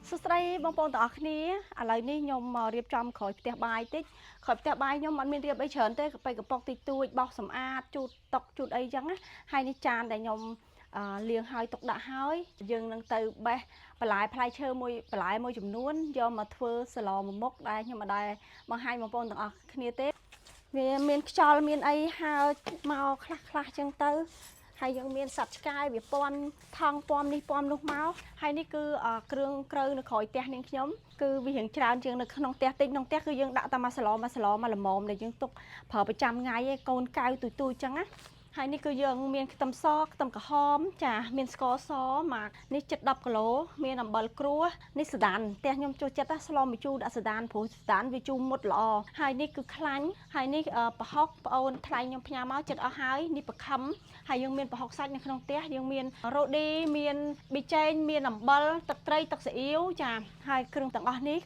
សួស្តីបងប្អូនទាំងអស់គ្នាឥឡូវនេះខ្ញុំមករៀបចំក្រោយផ្ទះបាយតិចក្រោយផ្ទះបាយខ្ញុំអត់មានរៀបអីច្រើនទេទៅកំប៉ុកតិចតួចបោសសម្អាតជូតតុជូតអីចឹងណាហើយនេះចានដែលខ្ញុំលាងហើយទុកដាក់ហើយយើងនឹងទៅបេះបន្លែផ្លែឈើមួយចំនួនយកមកធ្វើសាឡមួយមុខដែលខ្ញុំមិនដែលបង្ហាញបងប្អូនទាំងអស់គ្នាទេវាមានខ្យល់មានអីហើរមកខ្លះចឹងទៅហើយយើងមានសត្វឆ្កែវាពន់ថងពំនេះពំនោះមកហើយនេះគឺគ្រឿងក្រៅនៅក្រោយផ្ទះនាងខ្ញុំគឺវារៀងច្រើនជាងនៅក្នុងផ្ទះតិចក្នុងផ្ទះគឺយើងដាក់តែមួយសាឡមកល្មមដែលយើងទុកប្រើប្រចាំថ្ងៃឯងកូនកៅទូចឹងណាហើយនេះគឺយើងមានខ្ទឹមសខ្ទឹមក្រហមចាមានស្ករសមកនេះជិត10គីឡូមានអំបិលក្រួសនេះសដានផ្ទះខ្ញុំចូលចិត្តស្លម្ជូរដាក់សដានព្រោះសដានវាជូរមុតល្អហើយនេះគឺខ្លាញ់ហើយនេះប្រហុកប្អូនថ្លៃខ្ញុំផ្ញើមកចិត្តអស់ហើយនេះប្រខំហើយយើងមានប្រហុកសាច់នៅក្នុងផ្ទះយើងមានរ៉ូឌីមានប៊ីចេងមានអំបិលទឹកត្រីទឹកស៊ីអ៊ីវចាហើយគ្រឿងទាំងអស់នេះ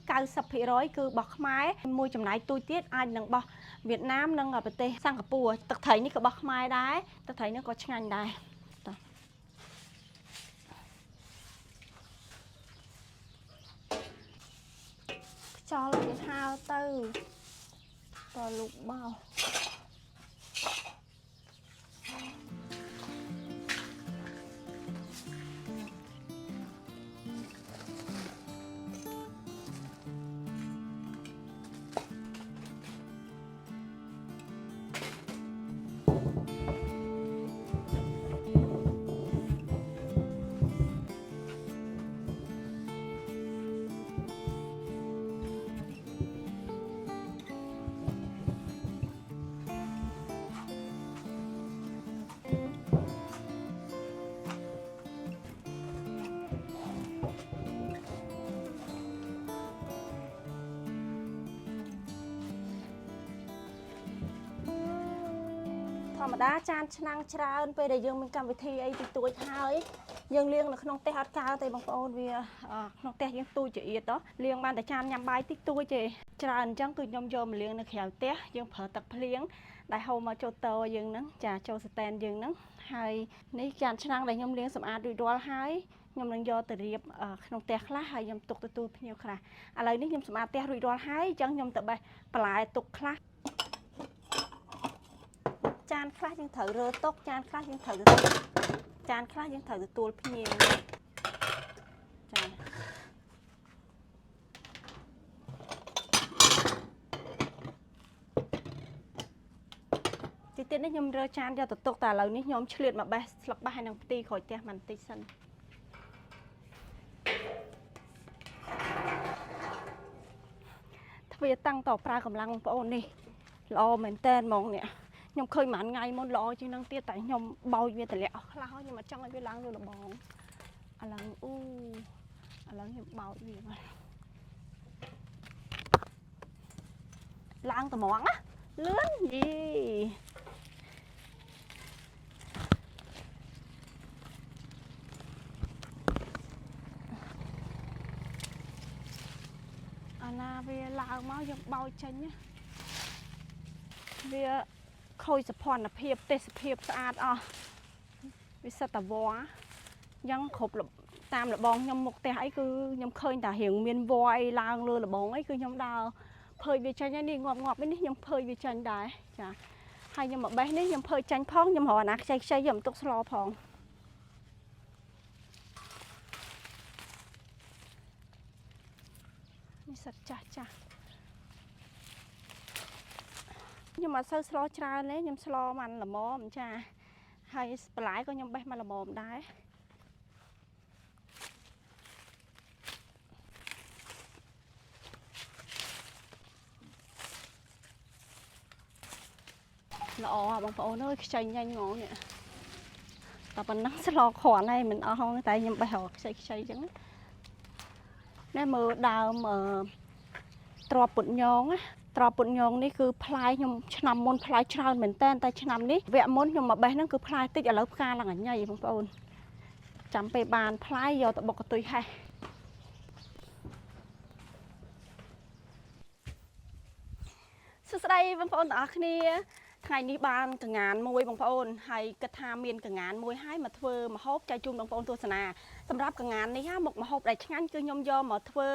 90%គឺរបស់ខ្មែរមួយចំណែកទូចទៀតអាចនឹងរបស់វៀតណាមនិងប្រទេសសិង្ហបុរីទឹកត្រីនេះក៏របស់ខ្មែរដែរទឹកត្រីនេះក៏ឆ្ងាញ់ដែរខ្យល់វាហើរទៅតលូកបោធម្មតាចានឆ្នាំងច្រើនពេលដែលយើងមានកម្មវិធីអីតិចតួចហើយយើងលាងនៅក្នុងផ្ទះអត់កើទេបងប្អូនវាក្នុងផ្ទះយើងទូចចៀតលាងបានតែចានញ៉ាំបាយតិចតួចទេច្រើនអញ្ចឹងគឺខ្ញុំយកមកលាងនៅក្រៅផ្ទះយើងប្រើទឹកភ្លៀងដែលហូរមកចូលតយើងហ្នឹងចាចូលស្តែនយើងហ្នឹងហើយនេះចានឆ្នាំងដែលខ្ញុំលាងសម្អាតរួចរាល់ហើយខ្ញុំនឹងយកទៅរៀបក្នុងផ្ទះខ្លះហើយខ្ញុំទុកទទួលភ្ញៀវខ្លះឥឡូវនេះខ្ញុំសម្អាតផ្ទះរួចរាល់ហើយអញ្ចឹងខ្ញុំទៅបេះបន្លែទុកខ្លះចានខ្លះយើងត្រូវរើតុកចានខ្លះយើងត្រូវទទួលភ្ញៀវចាទីទៀតនេះខ្ញុំរើចានយកទៅទុកតែឥឡូវនេះខ្ញុំឆ្លៀតមកបេះស្លឹកបាសហើយនឹងផ្ទីក្រោយផ្ទះបន្តិចសិនទ្វារតាំងតប្រើកម្លាំងបងប្អូននេះល្អមែនតើហ្មងនេះខ្ញុំឃើញមួយថ្ងៃមុនល្អជាងនឹងទៀតតែខ្ញុំបោចវាតម្លាក់អស់ខ្លះហើយខ្ញុំអត់ចង់ឲ្យវាឡើងលើលបងឥឡូវខ្ញុំបោចវាមកឡើងត្មងណាលឿនយីអាណាវាឡើងមកយើងបោចចេញណាវាខូចសភនភាពទេសភាពស្អាតអស់វាសិតតែវ៉ាយ៉ាងគ្រប់តាមលបងខ្ញុំមុខផ្ទះអីគឺខ្ញុំឃើញតែរៀងមានវ៉ាអីឡើងលើលបងអីគឺខ្ញុំដើរភើយវាចាញ់ហើយនេះងាប់នេះខ្ញុំភើយវាចាញ់ដែរចាហើយខ្ញុំមកបេះនេះខ្ញុំភើយចាញ់ផងខ្ញុំរកអាណាខ្ចីខ្ញុំទុកស្លោផងនេះសិតចាស់ខ្ញុំអត់សូវស្លោច្រើនទេខ្ញុំស្លោមិនល្មមចាហើយបន្លែក៏ខ្ញុំបេះមកល្មមដែរល្អបងប្អូនអើយខ្ចីញ៉ាញ់ងងនេះតែប៉ុណ្ណឹងស្លោគ្រាន់ហើយមិនអស់ហ្នឹងតែខ្ញុំបេះរកខ្ចីអញ្ចឹងណែមើលដើមទ្របពុតញងណាទ្របពុតញងនេះគឺផ្លែខ្ញុំឆ្នាំមុនផ្លែច្រើនមែនតើតែឆ្នាំនេះវគ្គមុនខ្ញុំមកបេះហ្នឹងគឺផ្លែតិចឥឡូវផ្កាឡើងអញ៉ៃបងប្អូនចាំពេលបានផ្លែយកទៅបុកកន្ទុយហេះសួស្តីបងប្អូនទាំងអស់គ្នា ថ្ងៃនេះបានកងានមួយបងប្អូនហើយគិតថាមានកងានមួយហើយមកធ្វើម្ហូបចែកជូនបងប្អូនទស្សនាសម្រាប់កងាននេះមុខម្ហូបដែលឆ្ងាញ់គឺខ្ញុំយកមកធ្វើ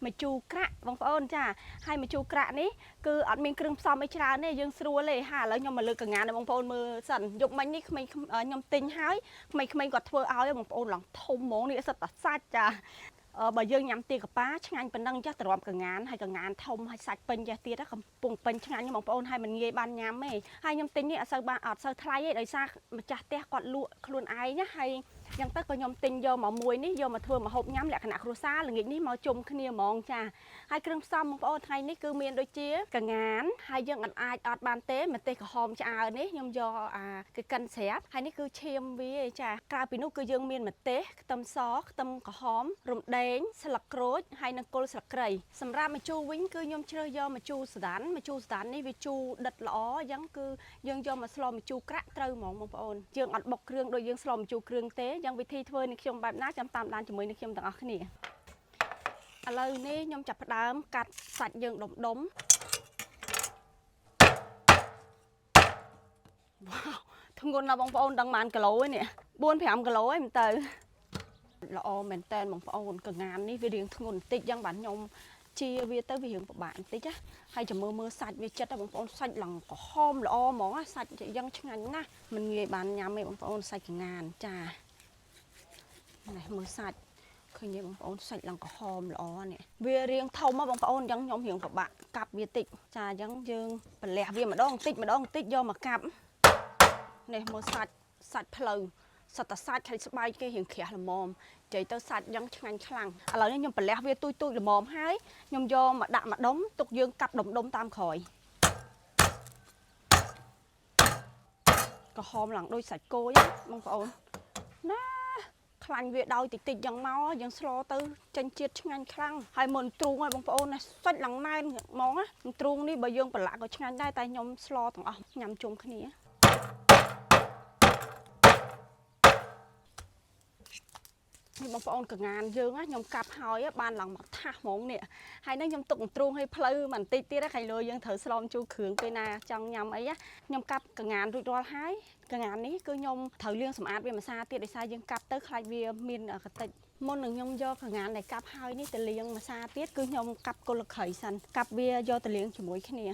ម្ជូរក្រាក់បងប្អូនចាហើយម្ជូរក្រាក់នេះគឺអត់មានគ្រឿងផ្សំអីច្រើនទេយើងស្រួលទេហើយឥឡូវខ្ញុំមកលើកកងានឲ្យបងប្អូនមើលសិនយប់មិញនេះក្មេងខ្ញុំទិញហើយក្មេងៗគាត់ធ្វើឲ្យបងប្អូនឡើងធំហ្មងនេះសិតតែសាច់ចាបើយើងញ៉ាំទាកាប៉ាឆ្ងាញ់ប៉ុណ្ណឹងចាស់ទ្រាំកងានហើយកងានធំហើយសាច់ពេញចេះទៀតកំពុងពេញឆ្ងាញ់បងប្អូនហើយមិនងាយបានញ៉ាំទេហើយខ្ញុំទិញនេះអត់សូវថ្លៃទេដោយសារម្ចាស់ផ្ទះគាត់លក់ខ្លួនឯងណាហើយអញ្ចឹងទៅក៏ខ្ញុំទិញយកមកមួយនេះយកមកធ្វើម្ហូបញ៉ាំលក្ខណៈគ្រួសារល្ងាចនេះមកជុំគ្នាហ្មងចាហើយគ្រឿងផ្សំបងប្អូនថ្ងៃនេះគឺមានដូចជាកងានហើយយើងអាចអត់បានទេម្ទេសក្រហមឆ្អើរនេះខ្ញុំយកគឺកិនស្រាប់ហើយនេះគឺឈាមវាចាក្រៅពីនោះគឺយើងមានម្ទេសខ្ទឹមសខ្ទឹមក្រហមរំដេងស្លឹកក្រូចហើយនិងគល់ស្លឹកគ្រៃសម្រាប់ម្ជូរវិញគឺខ្ញុំជ្រើសយកម្ជូរស្ដាន់នេះវាជូរដិតល្អអញ្ចឹងគឺយើងយកមកស្លម្ជូរក្រាក់ត្រូវហ្មងបងប្អូនយើងអត់បុកគ្រឿងដូចយើងស្លម្ជូរគ្រឿងទេអញ្ចឹងវិធីធ្វើនេះខ្ញុំបែបណាចាំតាមដានជាមួយនឹងខ្ញុំទាំងអស់គ្នាឥឡូវនេះខ្ញុំចាប់ផ្ដើមកាត់សាច់យើងដុំវ៉ាវធ្ងន់ណាស់បងប្អូនដឹងប៉ុន្មានគីឡូនេះ4-5គីឡូឯងមិនទៅល្អមែនតើបងប្អូនកងាននេះវារៀងធ្ងន់បន្តិចយ៉ាងបាទខ្ញុំជាវាទៅវារៀងពិបាកបន្តិចណាហើយចាំមើលសាច់វាចិត្តបងប្អូនសាច់ឡើងក្រហមល្អហ្មងសាច់យ៉ាងឆ្ងាញ់ណាស់មិនងាយបានញ៉ាំទេបងប្អូនសាច់កងានចានេះមើលសាច់ឃើញទេបងប្អូនសាច់ឡើងក្រហមល្អនេះវារៀងធំបងប្អូនអញ្ចឹងខ្ញុំរៀងពិបាកកាប់វាតិចចាអញ្ចឹងយើងប្រលះវាម្ដងបន្តិចយកមកកាប់នេះមើលសាច់ផ្លូវសត្វសាច់ខៃស្បែកគេរៀងក្រាស់ល្មមចៃទៅសាច់យ៉ាងឆ្ងាញ់ខ្លាំងឥឡូវនេះខ្ញុំប្រលះវាទូចល្មមហើយខ្ញុំយកមកដាក់ម្ដុំទុកយើងកាប់ដុំតាមក្រោយក្រហមឡើងដូចសាច់គោបងប្អូនណាខ្លាញ់វាដោយតិចយ៉ាងមកយើងស្លទៅចាញ់ជាតិឆ្ងាញ់ខ្លាំងហើយមុនទ្រូងហើយបងប្អូនណាសាច់ឡើងណែនហ្មងណាទ្រូងនេះបើយើងប្រឡាក់ក៏ឆ្ងាញ់ដែរតែខ្ញុំស្លទាំងអស់ញ៉ាំជុំគ្នានេះបងប្អូនកងានយើងខ្ញុំកាប់ហើយបានឡើងមកថាសហ្មងនេះហើយនេះខ្ញុំទុកទ្រូងឲ្យភ្លៅបន្តិចទៀតខាងលើយើងត្រូវស្លមជូរគ្រឿងពេលណាចង់ញ៉ាំអីខ្ញុំកាប់កងានរួចរាល់ហើយកងាននេះគឺខ្ញុំត្រូវលាងសម្អាតវាម្សាទៀតដោយសារយើងកាប់ទៅខ្លាចវាមានកតិចមុននឹងខ្ញុំយកកងានដែលកាប់ហើយនេះទៅលាងម្សាទៀតគឺខ្ញុំកាប់គល់ក្រៃសិនកាប់វាយកទៅលាងជាមួយគ្នា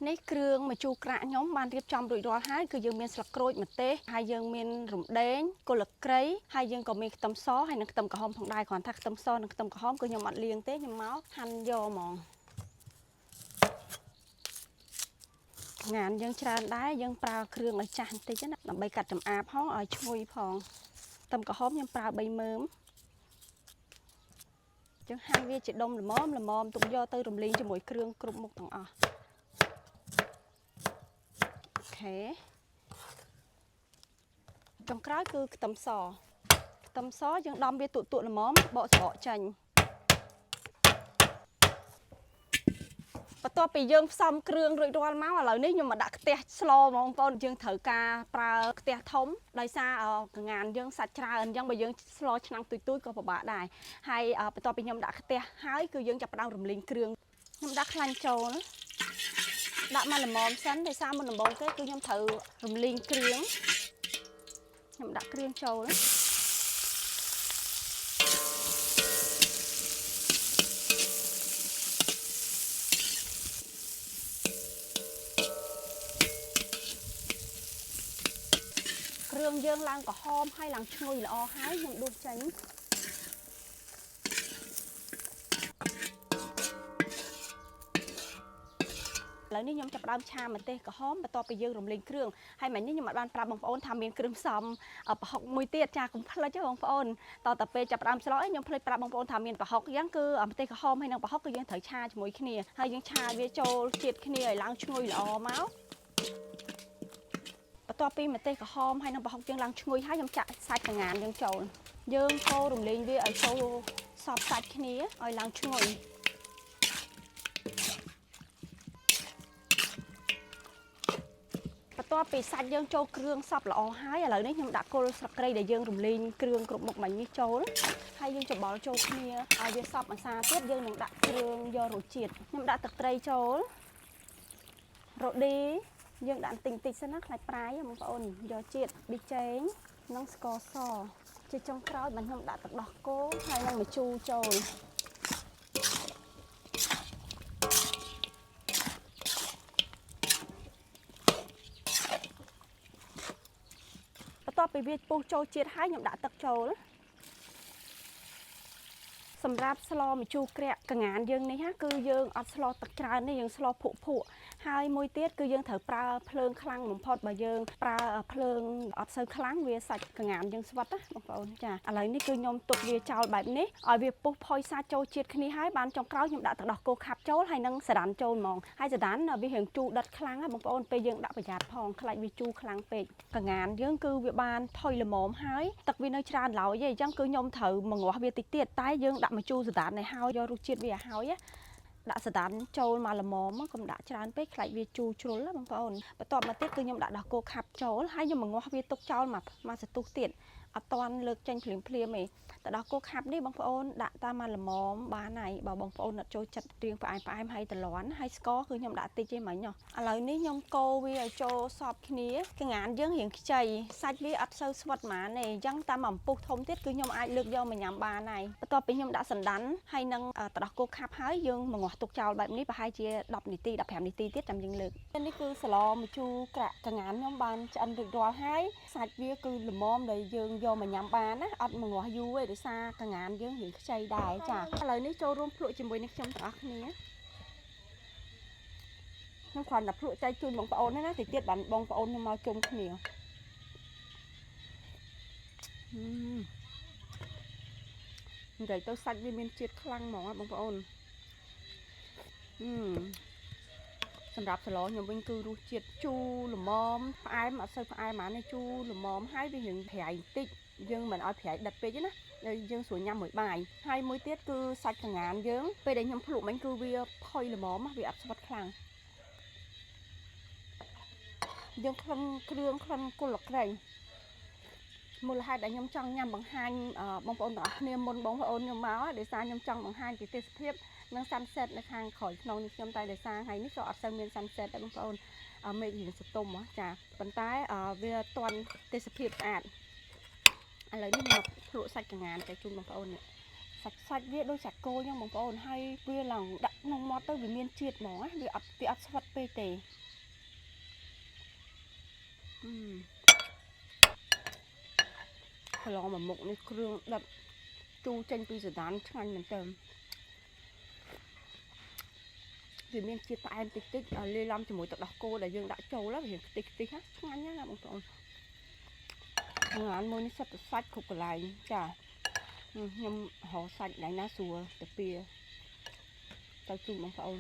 នេះគ្រឿងម្ជូរក្រាក់ខ្ញុំបានរៀបចំរួចរាល់ហើយគឺយើងមានស្លឹកក្រូចម្ទេសហើយយើងមានរំដេងគល់ក្រៃហើយយើងក៏មានខ្ទឹមសហើយនិងខ្ទឹមក្រហមផងដែរគ្រាន់តែខ្ទឹមសនិងខ្ទឹមក្រហមគឺខ្ញុំអត់លាងទេខ្ញុំមកហាន់យកហ្មងងានយើងច្រើនដែរយើងប្រើគ្រឿងឲ្យចាស់បន្តិចណាដើម្បីកាត់ចម្អាបផងឲ្យឈ្ងុយផងខ្ទឹមក្រហមខ្ញុំប្រើ3មើមចឹងហាន់វាជាដុំល្មមទុកយកទៅរំលីងជាមួយគ្រឿងគ្រប់មុខទាំងអស់ចុងក្រោយគឺខ្ទឹមសយើងដំវាទូល្មមបកស្រកចេញបន្ទាប់ពីយើងផ្សំគ្រឿងរួចរាល់មកឥឡូវនេះខ្ញុំមកដាក់ខ្ទះស្លហ្មងបងប្អូនយើងត្រូវការប្រើខ្ទះធំដោយសារកងានយើងសាច់ច្រើនអញ្ចឹងបើយើងស្លឆ្នាំងទុយក៏ពិបាកដែរហើយបន្ទាប់ពីខ្ញុំដាក់ខ្ទះហើយគឺយើងចាប់ផ្ដើមរំលីងគ្រឿងខ្ញុំដាក់ខ្លាញ់ចូលដាក់មកល្មមសិនដោយសារមុនដំបូងគេគឺខ្ញុំត្រូវរំលីងគ្រឿងខ្ញុំដាក់គ្រឿងចូល រឿងយើងឡើងក្រហមហើយឡើងឈ្ងុយល្អហើយខ្ញុំដួសចេញឥឡូវនេះខ្ញុំចាប់ផ្ដើមឆាម្ទេសក្រហមបន្ទាប់ពីយើងរំលែងគ្រឿងហើយមិញនេះខ្ញុំអត់បានប្រាប់បងប្អូនថាមានគ្រឿងផ្សំប្រហុកមួយទៀតចាកុំភ្លេចទេបងប្អូនតទៅពេលចាប់ផ្ដើមស្លខ្ញុំភ្លេចប្រាប់បងប្អូនថាមានប្រហុកអញ្ចឹងគឺម្ទេសក្រហមហើយនិងប្រហុកគឺយើងត្រូវឆាជាមួយគ្នាហើយយើងឆាវាចូលជាតិគ្នាឲ្យឡើងឈ្ងុយល្អមកបន្ទាប់ពីម្ទេសក្រហមហើយនិងប្រហុកយើងឡើងឈ្ងុយហើយខ្ញុំចាក់សាច់កងានយើងចូលយើងកូររំលែងវាឲ្យចូលសព្វសាច់គ្នាឲ្យឡើងឈ្ងុយបន្ទាប់ពីសាច់យើងចូលគ្រឿងសព្វល្អហើយឥឡូវនេះខ្ញុំដាក់គល់ស្លឹកគ្រៃដែលយើងរំលែងគ្រឿងគ្រប់មុខមិញនេះចូលហើយយើងច្បល់ចូលគ្នាឲ្យវាសព្វម្សៅទៀតយើងនឹងដាក់គ្រឿងយករសជាតិខ្ញុំដាក់ទឹកត្រីចូលរ៉ូឌីយើងដាក់តិចតិចសិនណាខ្លាចប្រៃបងប្អូនយកជាតិប៊ីចេងនិងស្ករសជាចុងក្រោយបាទខ្ញុំដាក់ទឹកដោះគោហើយនិងម្ជូរចូលបន្ទាប់ពីវាពុះចូលជាតិហើយខ្ញុំដាក់ទឹកចូលសម្រាប់ស្លម្ជូរក្រាក់កងានយើងនេះគឺយើងអត់ស្លទឹកច្រើនទេយើងស្លភក់ភក់ហើយមួយទៀតគឺយើងត្រូវប្រើភ្លើងខ្លាំងបំផុតបើយើងប្រើភ្លើងអត់សូវខ្លាំងវាសាច់កងានយើងស្វិតណាបងប្អូនចាឥឡូវនេះគឺខ្ញុំទុកវាចោលបែបនេះឲ្យវាពុះផុយសាច់ចូលជាតិគ្នាហើយបានចុងក្រោយខ្ញុំដាក់ទឹកដោះគោខាប់ចូលហើយនឹងសាដានចូលហ្មងហើយសាដានវារៀងជូរដិតខ្លាំងណាបងប្អូនពេលយើងដាក់ប្រយ័ត្នផងខ្លាចវាជូរខ្លាំងពេកកងានយើងគឺវាបានផុយល្មមហើយទឹកវានៅច្រើនឡើយទេអញ្ចឹងគឺខ្ញុំត្រូវមកងាស់វាតិចទៀតតែយើងដាក់ម្ជូរសាដាននេះហើយយករសជាតិវាឲ្យហើយដាក់សាដានចូលមកល្មមកុំដាក់ច្រើនពេកខ្លាចវាជូរជ្រុលណាបងប្អូនបន្ទាប់មកទៀតគឺខ្ញុំដាក់ដោះគោខាប់ចូលហើយខ្ញុំមកងាស់វាទុកចោលមកសន្ទុះទៀតអត់តាន់លើកចេញភ្លាមទេតែដោះគោខាប់នេះបងប្អូនដាក់តាមមកល្មមបានហើយបើបងប្អូនអត់ចូលចិត្តរៀងផ្អែមហើយតលាន់ហើយស្ករគឺខ្ញុំដាក់តិចទេមិញឥឡូវនេះខ្ញុំកូរវាឲ្យចូលសព្វគ្នាកងានយើងរៀងខ្ចីសាច់វាអត់សូវស្វិតហ្មងទេអញ្ចឹងតាមអំពុះធំទៀតគឺខ្ញុំអាចលើកយកមកញ៉ាំបានហើយបន្ទាប់ពីខ្ញុំដាក់សណ្ដាន់ហើយនឹងទឹកដោះគោខាប់ហើយយើងមកងាស់ទុកចោលបែបនេះប្រហែលជា10នាទី15នាទីទៀតចាំយើងលើកនេះគឺស្លម្ជូរក្រាក់កងានខ្ញុំបានឆ្អិនរួចរាល់ហើយសាច់វាគឺល្មមដែលយើងយកមកញ៉ាំបានណាអត់មកងាស់យូរទេដោយសារកងានយើងរៀងខ្ចីដែរចាឥឡូវនេះចូលរួមភ្លក់ជាមួយនឹងខ្ញុំទាំងអស់គ្នាខ្ញុំគ្រាន់តែភ្លក់ចែកជូនបងប្អូនណាតិចទៀតបានបងប្អូនខ្ញុំមកជុំគ្នានិយាយទៅសាច់វាមានជាតិខ្លាំងហ្មងបងប្អូនសម្រាប់ស្លខ្ញុំវិញគឺរសជាតិជូរល្មមផ្អែមអត់សូវផ្អែមហ្មងនេះជូរល្មមហើយវារៀងប្រៃបន្តិចយើងមិនឲ្យប្រៃដិតពេកទេណាយើងស្រួលញ៉ាំមួយបាយហើយមួយទៀតគឺសាច់កងានយើងពេលដែលខ្ញុំភ្លក់មិញគឺវាផុយល្មមវាអត់ស្វិតខ្លាំងយើងក្លិនគ្រឿងក្លិនគល់ស្លឹកគ្រៃមូលហេតុដែលខ្ញុំចង់ញ៉ាំបង្ហាញបងប្អូនទាំងអស់គ្នាមុនបងប្អូនខ្ញុំមកដោយសារខ្ញុំចង់បង្ហាញពីទេសភាពនិង sunset នៅខាងក្រោយខ្នងនេះខ្ញុំតែដោយសារថ្ងៃនេះក៏អត់សូវមាន sunset ដែរបងប្អូនមេឃរៀងសតុំចាប៉ុន្តែវាទាន់ទេសភាពស្អាតឥឡូវនេះមកភ្លក់សាច់កងានតែជូនបងប្អូននេះសាច់វាដូចសាច់គោអញ្ចឹងបងប្អូនហើយវាឡើងដាក់ក្នុងមាត់ទៅវាមានជាតិហ្មងវាអត់ស្វិតពេកទេកន្លងមកមុខនេះគ្រឿងដិតជូរចេញពីសាដានឆ្ងាញ់មែនតើវាមានជាតិផ្អែមតិចលាយឡំជាមួយទឹកដោះគោដែលយើងដាក់ចូលវារៀងខ្ទិះណាឆ្ងាញ់ណាបងប្អូនអានមួយនេះសិតតែសាច់គ្រប់កន្លែងចាខ្ញុំរកសាច់កន្លែងណាស្រួលទៅពីទៅជូនបងប្អូន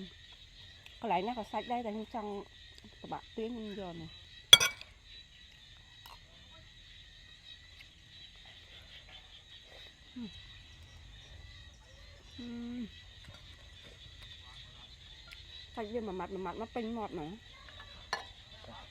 កន្លែងណាក៏សាច់ដែរតែខ្ញុំចង់ប្របាក់ទាញខ្ញុំយកនេះសាច់វាមួយម៉ាត់មកពេញមាត់ហ្មង